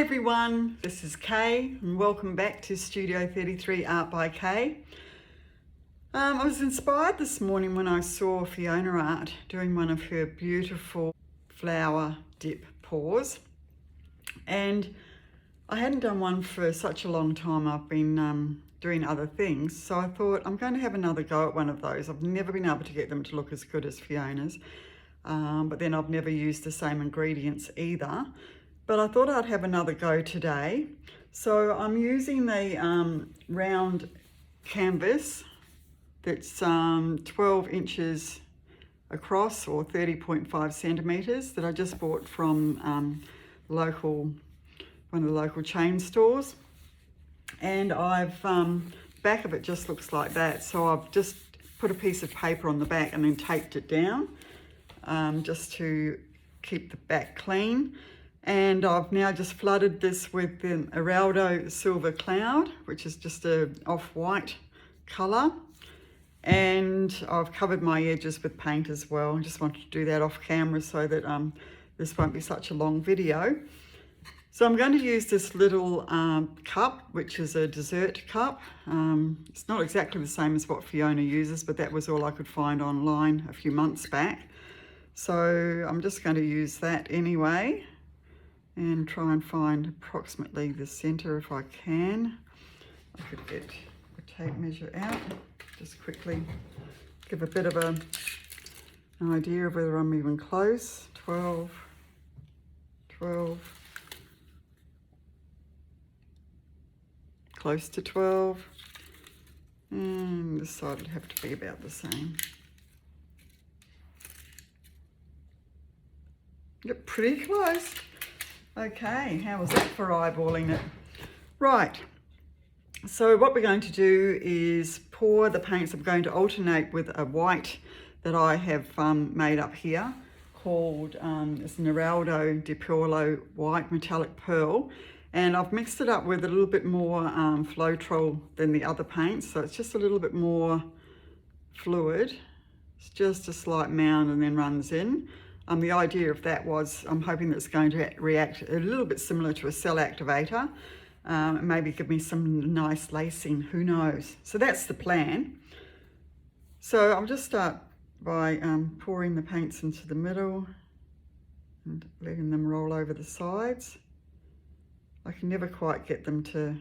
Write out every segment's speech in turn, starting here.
everyone, this is Kay and welcome back to Studio 33 Art by Kay. I was inspired this morning when I saw Fiona Art doing one of her beautiful flower dip pours, and I hadn't done one for such a long time. I've been doing other things, so I thought I'm going to have another go at one of those. I've never been able to get them to look as good as Fiona's, but then I've never used the same ingredients either. But I thought I'd have another go today. So I'm using the round canvas that's 12 inches across, or 30.5 centimeters, that I just bought from one of the local chain stores. And I've back of it just looks like that. So I've just put a piece of paper on the back and then taped it down just to keep the back clean. And I've now just flooded this with the Eraldo Silver Cloud, which is just a off-white colour. And I've covered my edges with paint as well. I just wanted to do that off camera so that this won't be such a long video. So I'm going to use this little cup, which is a dessert cup. It's not exactly the same as what Fiona uses, but that was all I could find online a few months back. So I'm just going to use that anyway, and try and find approximately the center if I can. I could get a tape measure out, just quickly give a bit of an idea of whether I'm even close. 12, close to 12, and this side would have to be about the same. Yep, pretty close. Okay, how was that for eyeballing it? Right, so what we're going to do is pour the paints. I'm going to alternate with a white that I have made up here called, it's an Eraldo di Paolo white metallic pearl, and I've mixed it up with a little bit more Floetrol than the other paints, so it's just a little bit more fluid. It's just a slight mound and then runs in. The idea of that was I'm hoping that it's going to react a little bit similar to a cell activator, and maybe give me some nice lacing, who knows. So that's the plan. So I'll just start by pouring the paints into the middle and letting them roll over the sides. I can never quite get them to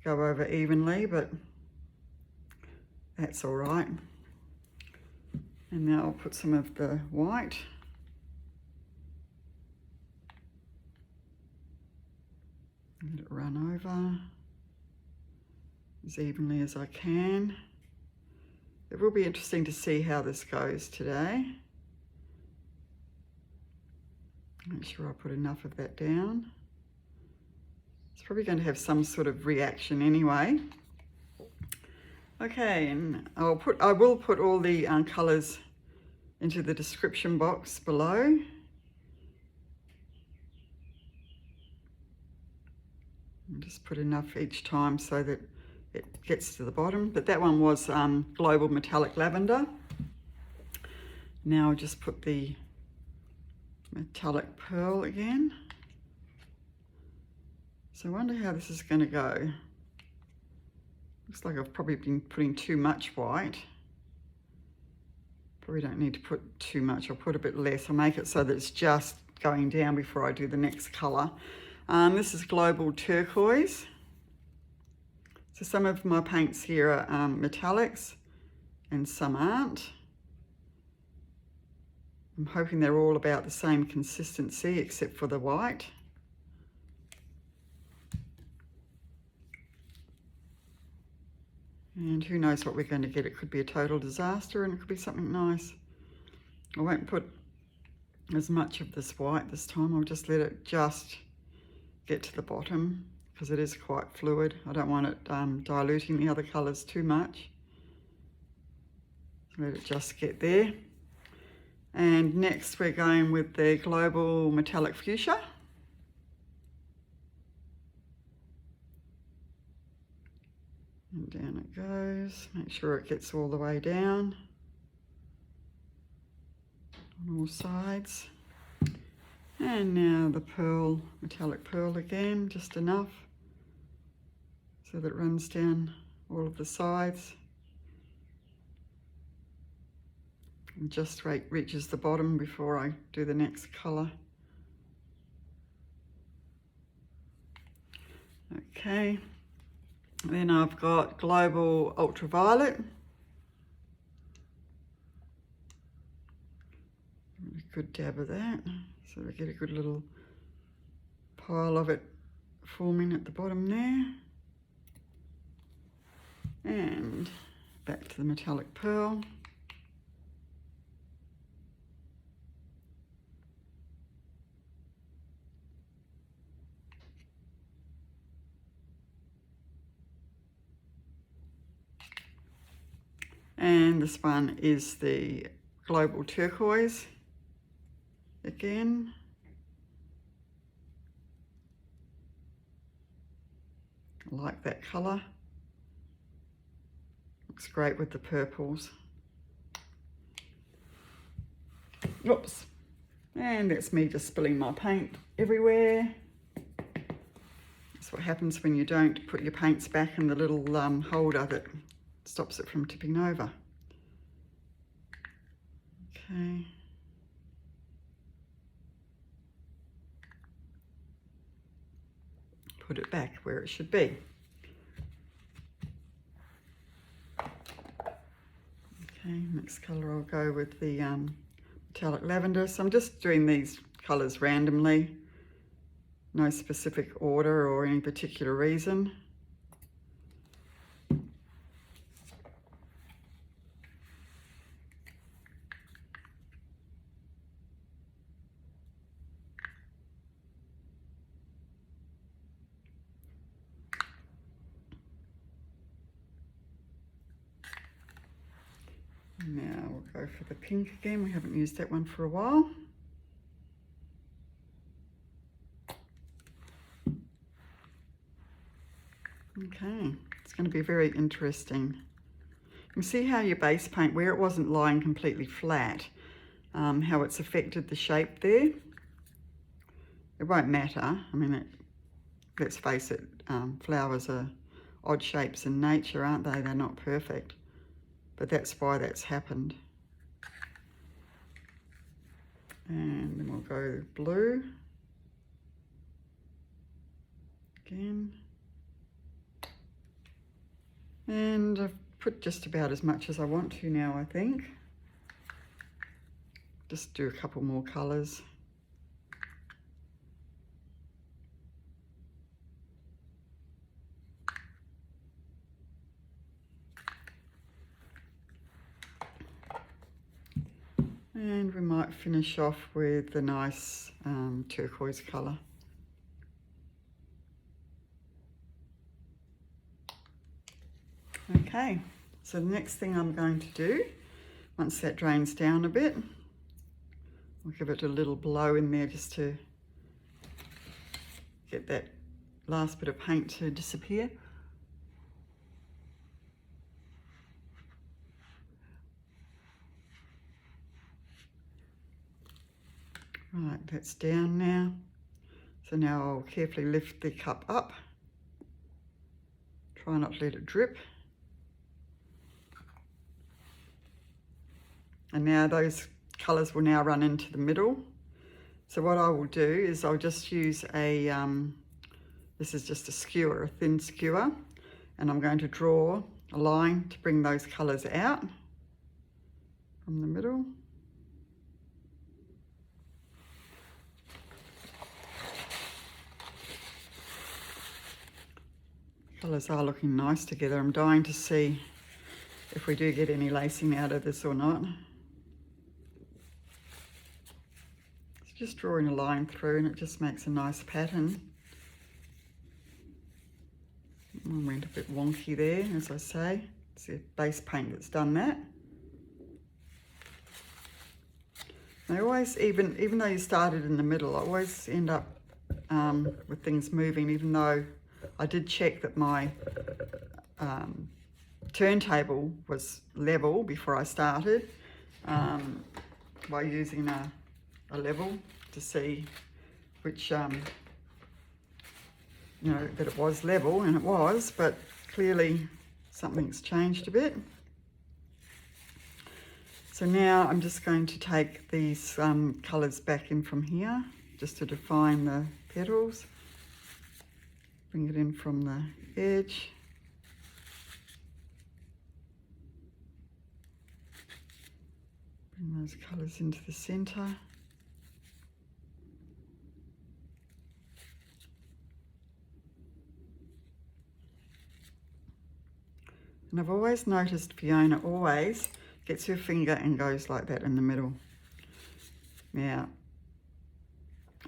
go over evenly, but that's all right. And now I'll put some of the white. Let it run over as evenly as I can. It will be interesting to see how this goes today. Make sure I put enough of that down. It's probably going to have some sort of reaction anyway. Okay, and I will put all the colours into the description box below. And just put enough each time so that it gets to the bottom. But that one was Global Metallic Lavender. Now I'll just put the metallic pearl again. So I wonder how this is going to go. Looks like I've probably been putting too much white. Probably don't need to put too much. I'll put a bit less. I'll make it so that it's just going down before I do the next colour. This is Global Turquoise. So some of my paints here are metallics and some aren't. I'm hoping they're all about the same consistency except for the white. And who knows what we're going to get. It could be a total disaster and it could be something nice. I won't put as much of this white this time. I'll just let it just get to the bottom because it is quite fluid. I don't want it diluting the other colours too much. So let it just get there. And next we're going with the Global Metallic Fuschia. And down it goes. Make sure it gets all the way down on all sides. And now the pearl, metallic pearl again, just enough so that it runs down all of the sides and just reaches the bottom before I do the next colour. Okay, then I've got Global Ultraviolet. A good dab of that, so we get a good little pile of it forming at the bottom there. And back to the metallic pearl. And this one is the Global Turquoise again. I like that colour. Looks great with the purples. Oops. And that's me just spilling my paint everywhere. That's what happens when you don't put your paints back in the little holder that stops it from tipping over. Okay. Put it back where it should be. Okay, next colour I'll go with the metallic lavender. So I'm just doing these colours randomly. No specific order or any particular reason. Now we'll go for the pink again. We haven't used that one for a while. Okay, it's going to be very interesting. You can see how your base paint, where it wasn't lying completely flat, how it's affected the shape there. It won't matter. I mean, let's face it, flowers are odd shapes in nature, aren't they? They're not perfect. But that's why that's happened. And then we'll go blue again. And I've put just about as much as I want to now, I think. Just do a couple more colours. And we might finish off with the nice turquoise colour. Okay, so the next thing I'm going to do, once that drains down a bit, I'll give it a little blow in there just to get that last bit of paint to disappear. Right, that's down now. So now I'll carefully lift the cup up. Try not to let it drip. And now those colours will now run into the middle. So what I will do is I'll just use a, this is just a skewer, a thin skewer, and I'm going to draw a line to bring those colours out from the middle. Colours are looking nice together. I'm dying to see if we do get any lacing out of this or not. It's just drawing a line through and it just makes a nice pattern. I went a bit wonky there, as I say. It's the base paint that's done that. I always, even though you started in the middle, I always end up with things moving, even though I did check that my turntable was level before I started by using a level to see which, you know, that it was level, and it was, but clearly something's changed a bit. So now I'm just going to take these colours back in from here, just to define the petals. Bring it in from the edge. Bring those colours into the centre. And I've always noticed Fiona always gets her finger and goes like that in the middle. Now,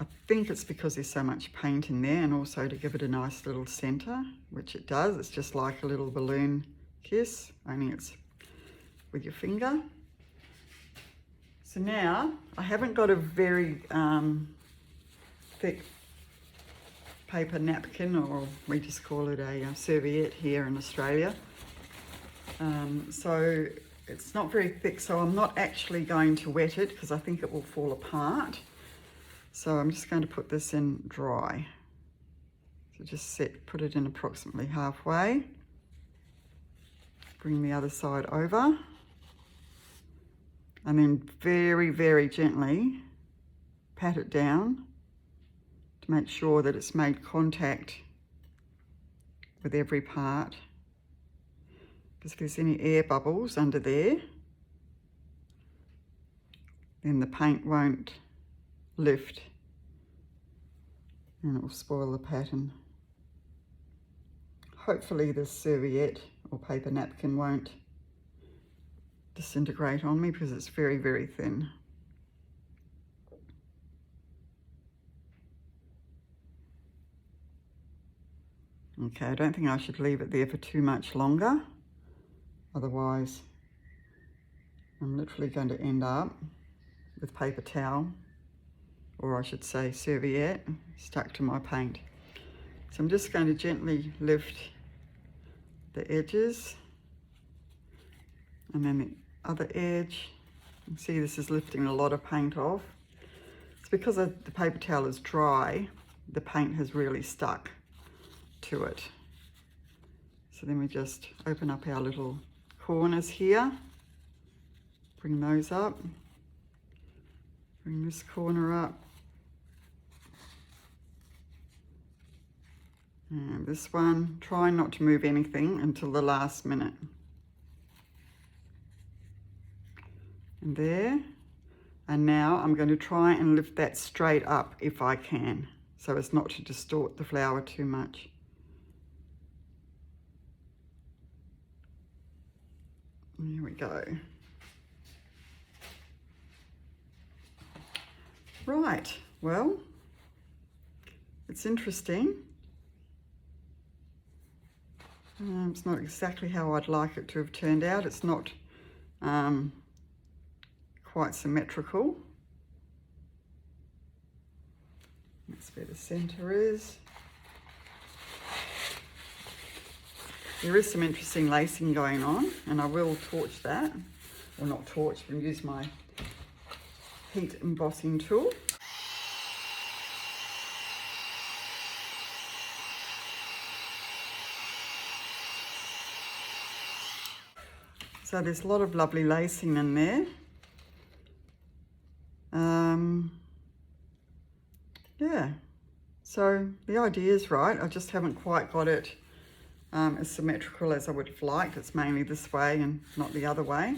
I think it's because there's so much paint in there, and also to give it a nice little centre, which it does. It's just like a little balloon kiss, only it's with your finger. So now, I haven't got a very thick paper napkin, or we just call it a serviette here in Australia. So it's not very thick, so I'm not actually going to wet it because I think it will fall apart. So I'm just going to put this in dry. So just put it in approximately halfway. Bring the other side over. And then very, very gently pat it down to make sure that it's made contact with every part. Because if there's any air bubbles under there, then the paint won't lift and it will spoil the pattern. Hopefully this serviette or paper napkin won't disintegrate on me because it's very, very thin. Okay, I don't think I should leave it there for too much longer. Otherwise, I'm literally going to end up with paper towel, or I should say serviette, stuck to my paint. So I'm just going to gently lift the edges, and then the other edge. You can see this is lifting a lot of paint off. It's because the paper towel is dry, the paint has really stuck to it. So then we just open up our little corners here, bring those up, bring this corner up, and this one, try not to move anything until the last minute. And there, and now I'm going to try and lift that straight up if I can, so as not to distort the flower too much. There we go. Right, well, it's interesting. It's not exactly how I'd like it to have turned out. It's not quite symmetrical. That's where the centre is. There is some interesting lacing going on, and I will torch that. Well, not torch, but use my heat embossing tool. So there's a lot of lovely lacing in there. Yeah, so the idea is right. I just haven't quite got it as symmetrical as I would have liked. It's mainly this way and not the other way.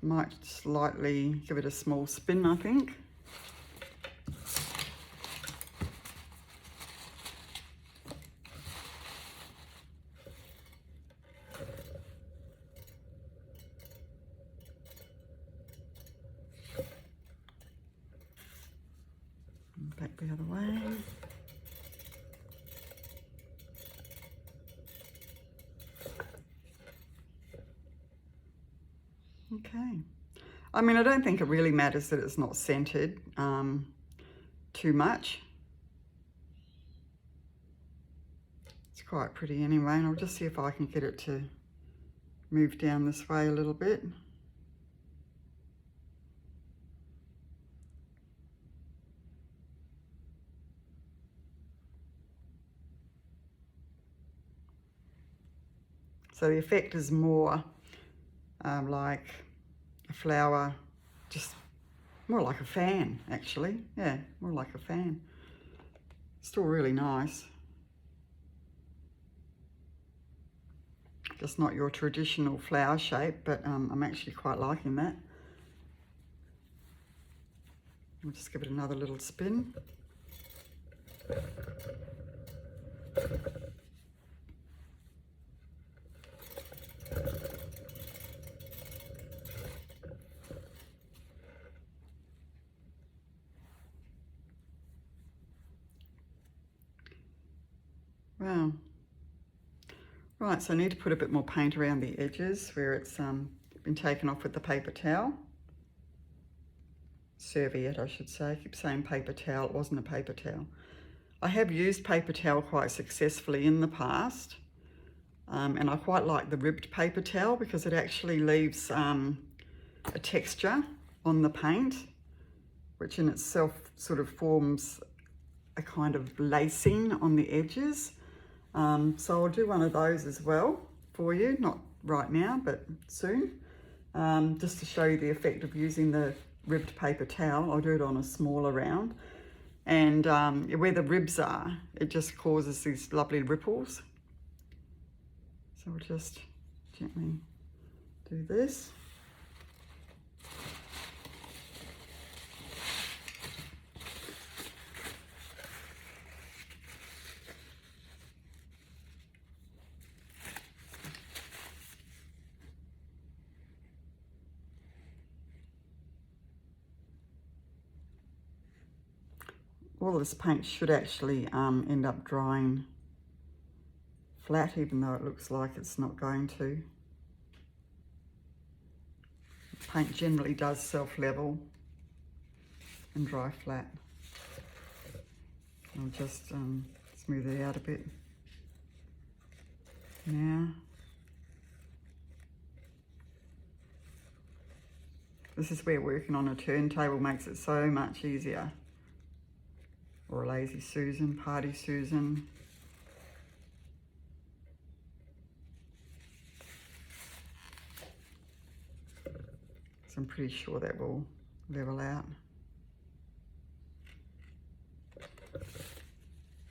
Might slightly give it a small spin, I think. Back the other way. Okay. I mean, I don't think it really matters that it's not centered too much. It's quite pretty anyway, and I'll just see if I can get it to move down this way a little bit. So the effect is more like a flower, just more like a fan actually. Yeah, more like a fan. Still really nice. Just not your traditional flower shape, but I'm actually quite liking that. I'll just give it another little spin. Wow. Right, so I need to put a bit more paint around the edges where it's been taken off with the paper towel. Serviette, I should say. I keep saying paper towel. It wasn't a paper towel. I have used paper towel quite successfully in the past, and I quite like the ribbed paper towel because it actually leaves a texture on the paint, which in itself sort of forms a kind of lacing on the edges. So I'll do one of those as well for you, not right now, but soon, just to show you the effect of using the ribbed paper towel. I'll do it on a smaller round, and where the ribs are, it just causes these lovely ripples. So we'll just gently do this. All this paint should actually end up drying flat, even though it looks like it's not going to. Paint generally does self-level and dry flat. I'll just smooth it out a bit now. This is where working on a turntable makes it so much easier. Or a lazy Susan, party Susan. So I'm pretty sure that will level out. A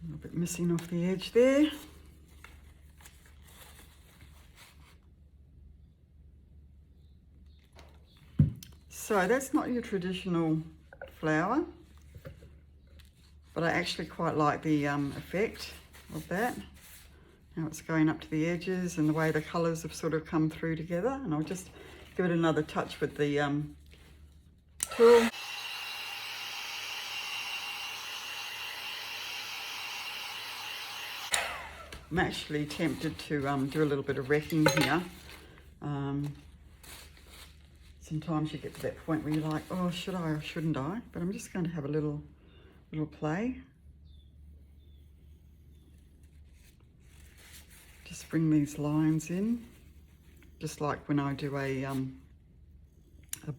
little bit missing off the edge there. So that's not your traditional flower, but I actually quite like the effect of that. Now it's going up to the edges and the way the colours have sort of come through together. And I'll just give it another touch with the tool. I'm actually tempted to do a little bit of wrecking here. Sometimes you get to that point where you're like, oh, should I or shouldn't I? But I'm just going to have a little play. Just bring these lines in, just like when I do a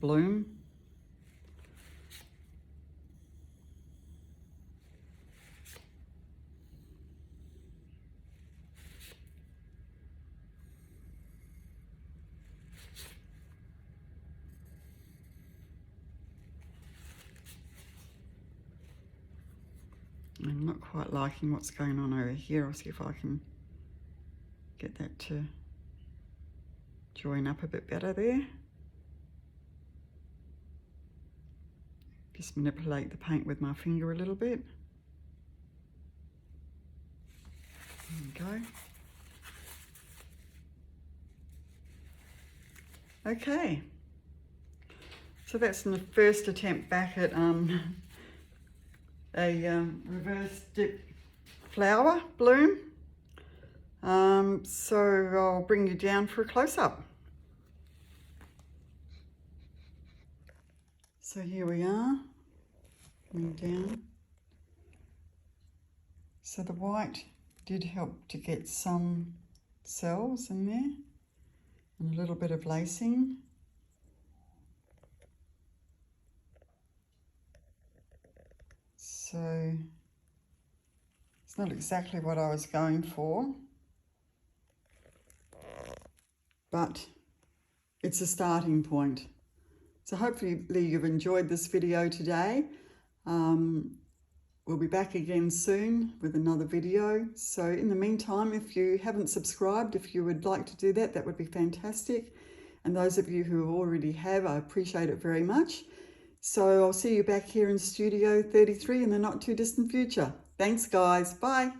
bloom. I'm not quite liking what's going on over here. I'll see if I can get that to join up a bit better there. Just manipulate the paint with my finger a little bit. There we go. Okay, so that's the first attempt back at a reverse dip flower bloom. So I'll bring you down for a close-up. So here we are, coming down. So the white did help to get some cells in there and a little bit of lacing. So it's not exactly what I was going for, but it's a starting point. So hopefully you've enjoyed this video today. We'll be back again soon with another video. So in the meantime, if you haven't subscribed, if you would like to do that, that would be fantastic. And those of you who already have, I appreciate it very much. So I'll see you back here in Studio 33 in the not too distant future. Thanks guys, bye.